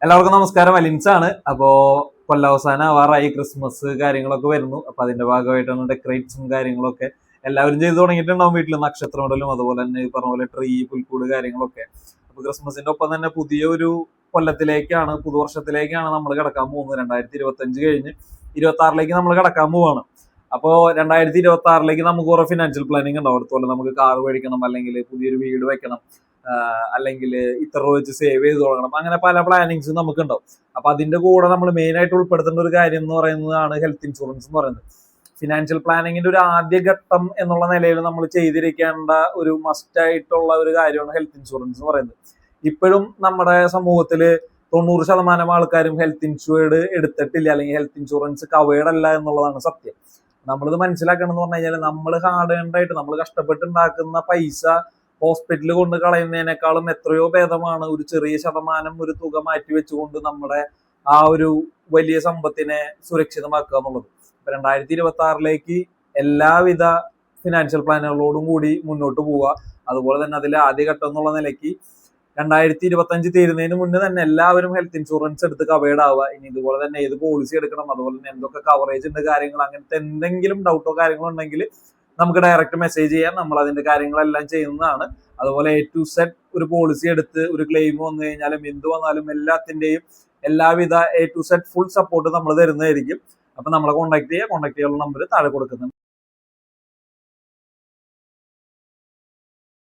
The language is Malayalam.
എല്ലാവർക്കും നമസ്കാരം. അലിൻസ് ആണ്. അപ്പോ കൊല്ലാവസാനം ആവാറായി, ക്രിസ്മസ് കാര്യങ്ങളൊക്കെ വരുന്നു. അപ്പൊ അതിന്റെ ഭാഗമായിട്ടാണ് ഡെക്കറേറ്റ്സും കാര്യങ്ങളൊക്കെ എല്ലാവരും ചെയ്തു തുടങ്ങിയിട്ടുണ്ടാവും വീട്ടിൽ. നക്ഷത്ര മോഡലും അതുപോലെ തന്നെ ഈ പറഞ്ഞ പോലെ ട്രീ, പുൽക്കൂട് കാര്യങ്ങളൊക്കെ. അപ്പൊ ക്രിസ്മസിന്റെ ഒപ്പം തന്നെ പുതിയ ഒരു കൊല്ലത്തിലേക്കാണ്, പുതുവർഷത്തിലേക്കാണ് നമ്മൾ കിടക്കാൻ പോകുന്നത്. 2025 കഴിഞ്ഞ് 2026 നമ്മൾ കിടക്കാൻ പോവാണ്. അപ്പോ 2026 നമുക്ക് കുറെ ഫിനാൻഷ്യൽ പ്ലാനിങ് ഉണ്ടാവും. അതുപോലെ നമുക്ക് കാർ മേടിക്കണം, അല്ലെങ്കിൽ പുതിയൊരു വീട് വെക്കണം, അല്ലെങ്കിൽ ഇത്ര രൂപ വെച്ച് സേവ് ചെയ്ത് തുടങ്ങണം. അങ്ങനെ പല പ്ലാനിങ്സും നമുക്ക് ഉണ്ടാവും. അപ്പൊ അതിന്റെ കൂടെ നമ്മൾ മെയിൻ ആയിട്ട് ഉൾപ്പെടുത്തേണ്ട ഒരു കാര്യം എന്ന് പറയുന്നതാണ് ഹെൽത്ത് ഇൻഷുറൻസ് എന്ന് പറയുന്നത്. ഫിനാൻഷ്യൽ പ്ലാനിങ്ങിന്റെ ഒരു ആദ്യ ഘട്ടം എന്നുള്ള നിലയിൽ നമ്മൾ ചെയ്തിരിക്കേണ്ട ഒരു മസ്റ്റ് ആയിട്ടുള്ള ഒരു കാര്യമാണ് ഹെൽത്ത് ഇൻഷുറൻസ് എന്ന് പറയുന്നത്. ഇപ്പോഴും നമ്മുടെ സമൂഹത്തില് 90% ആൾക്കാരും ഹെൽത്ത് ഇൻഷുർഡ് എടുത്തിട്ടില്ല, അല്ലെങ്കിൽ ഹെൽത്ത് ഇൻഷുറൻസ് കവേർഡ് അല്ല എന്നുള്ളതാണ് സത്യം. നമ്മളിത് മനസ്സിലാക്കണം എന്ന് പറഞ്ഞു കഴിഞ്ഞാൽ, നമ്മൾ ഹാർഡ് ഏൺഡ് ആയിട്ട് നമ്മൾ കഷ്ടപ്പെട്ടുണ്ടാക്കുന്ന പൈസ ഹോസ്പിറ്റലിൽ കൊണ്ട് കളയുന്നതിനേക്കാളും എത്രയോ ഭേദമാണ് ഒരു ചെറിയ ശതമാനം ഒരു തുക മാറ്റി വെച്ചുകൊണ്ട് നമ്മുടെ ആ ഒരു വലിയ സമ്പത്തിനെ സുരക്ഷിതമാക്കുക എന്നുള്ളത്. 2026 എല്ലാവിധ ഫിനാൻഷ്യൽ പ്ലാനുകളോടും കൂടി മുന്നോട്ട് പോവുക. അതുപോലെ തന്നെ അതിലെ ആദ്യഘട്ടം എന്നുള്ള നിലയ്ക്ക് 2025 തീരുന്നതിന് മുന്നേ തന്നെ എല്ലാവരും ഹെൽത്ത് ഇൻഷുറൻസ് എടുത്ത് കവേർഡ് ആവുക. ഇനി ഇതുപോലെ തന്നെ ഏത് പോളിസി എടുക്കണം, അതുപോലെ തന്നെ എന്തൊക്കെ കവറേജ് ഉണ്ട്, കാര്യങ്ങൾ അങ്ങനത്തെ എന്തെങ്കിലും ഡൗട്ടോ കാര്യങ്ങളോ ഉണ്ടെങ്കിൽ നമുക്ക് ഡയറക്റ്റ് മെസ്സേജ് ചെയ്യാം. നമ്മൾ അതിന്റെ കാര്യങ്ങളെല്ലാം ചെയ്യുന്നതാണ്. അതുപോലെ A to Z ഒരു പോളിസി എടുത്ത് ഒരു ക്ലെയിം വന്നു കഴിഞ്ഞാലും എന്ത് വന്നാലും എല്ലാത്തിന്റെയും എല്ലാവിധ A to Z full support നമ്മൾ തരുന്നതായിരിക്കും. അപ്പൊ നമ്മളെ കോൺടാക്ട് ചെയ്യാനുള്ള നമ്പർ താഴെ കൊടുക്കുന്നുണ്ട്.